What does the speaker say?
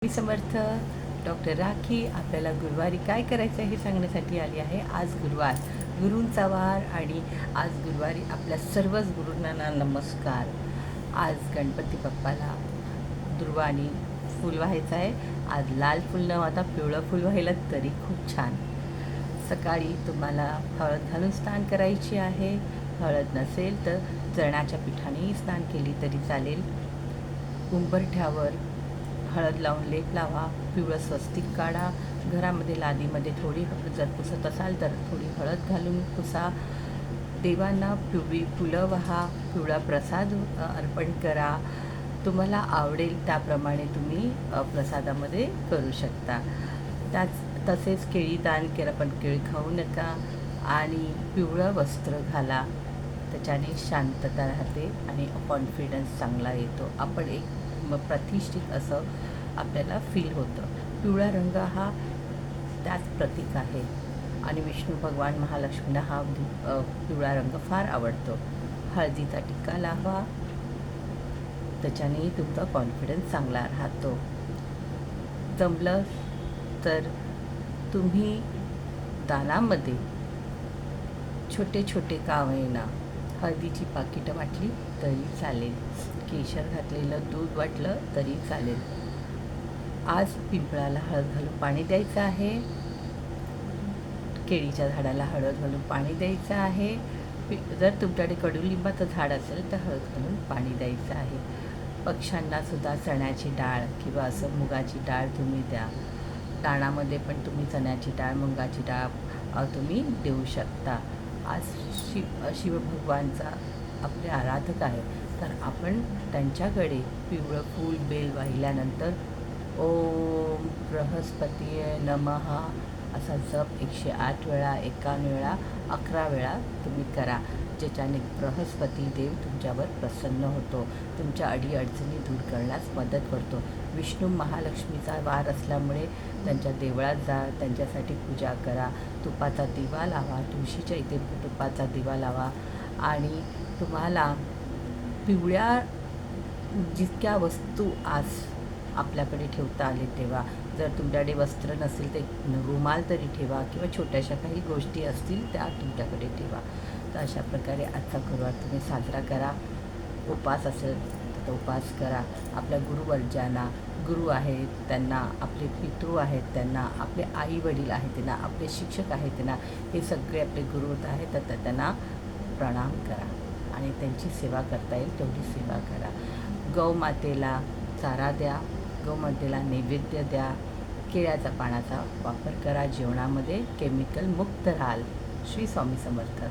मी समर्थ doctor rakhi आपल्याला गुरुवारी काय करायचं हे सांगण्यासाठी आली आहे. आज गुरुवार, गुरूंचा वार आणि आज गुरुवारी आपल्या सर्वच गुरूंना नमस्कार. आज गणपती बाप्पाला दुर्वा आणि फूल व्हायचं आहे. आज लाल फूल न वाहता पिवळं फूल व्हायलं तरी खूप छान. सकाळी तुम्हाला हळद घालून स्नान करायची आहे. हळद नसेल तर चण्याच्या पिठानेही स्नान केली तरी चालेल. उंबरठ्यावर हळद लावून लेप लावा, पिवळं स्वस्तिक काढा, घरामध्ये लादीमध्ये थोडी जर पुसत असाल तर थोडी हळद घालून पुसा. देवांना पिवळी फुलं वाहा, पिवळा प्रसाद अर्पण करा. तुम्हाला आवडेल त्याप्रमाणे तुम्ही प्रसादामध्ये करू शकता. तसेच केळी दान केलं, पण केळी खाऊ नका आणि पिवळं वस्त्र घाला. त्याच्याने शांतता राहते आणि कॉन्फिडन्स चांगला येतो. आपण एक प्रतिष्ठित असं आपल्याला फील होतं. पिवळा रंग हा त्याच प्रतीक आहे आणि विष्णू भगवान महालक्ष्मींना हा पिवळा रंग फार आवडतो. हळदीचा टिक्का लावा, त्याच्याने तुमचा कॉन्फिडन्स चांगला राहतो. जमलं तर तुम्ही दानामध्ये छोटे छोटे का होईना हळदीची पाकिटं वाटली तरी चालेल, केशर घातलेलं दूध वाटलं तरी चालेल. आज पिंपळाला हळद घालून पाणी द्यायचं आहे, केळीच्या झाडाला हळद घालून पाणी द्यायचं आहे. जर तुमच्याकडे कडुलिंबाचं झाड असेल तर हळद घालून पाणी द्यायचं आहे. पक्ष्यांनासुद्धा चण्याची डाळ किंवा असं मुगाची डाळ तुम्ही द्या. दाणामध्ये पण तुम्ही चण्याची डाळ, मुगाची डाळ तुम्ही देऊ शकता. आज शिवभगवानचा आपले आराधक आहे, तर आपण त्यांच्याकडे पिवळं फूल बेल वाहिल्यानंतर ओम बृहस्पतीये नमः असा जप 108 वेळा, 51 वेळा, 11 वेळा तुम्ही करा, ज्याच्याने बृहस्पती देव तुमच्यावर प्रसन्न होतो, तुमच्या अडीअडचणी दूर करण्यास मदत करतो. विष्णू महालक्ष्मीचा वार असल्यामुळे त्यांच्या देवळात जा, त्यांच्यासाठी पूजा करा, तुपाचा दिवा लावा, तुळशीच्या इथे तुपाचा दिवा लावा आणि तुम्हाला पिवळ्या जितक्या वस्तू आज आपल्याकडे ठेवता आले तेव्हा, जर तुमच्याकडे वस्त्र नसेल तर रुमाल तरी ठेवा किंवा छोट्याशा काही गोष्टी असतील त्या तुमच्याकडे ठेवा. तर अशा प्रकारे आजचा गुरुवार तुम्ही साजरा करा. उपास असेल तर उपास करा. आपल्या गुरुवर्जांना, गुरु आहेत त्यांना, आपले पितृ आहेत त्यांना, आपले आई वडील आहेत त्यांना, आपले शिक्षक आहेत त्यांना, हे सगळे आपले गुरु आहेत तर त्यांना प्रणाम करा आणि त्यांची सेवा करता येईल तेवढी सेवा करा. गौमातेला चारा द्या, गौमातेला नैवेद्य द्या, केळ्याच्या पानाचा वापर करा जेवणामध्ये, केमिकल मुक्त राहाल. श्री स्वामी समर्थ.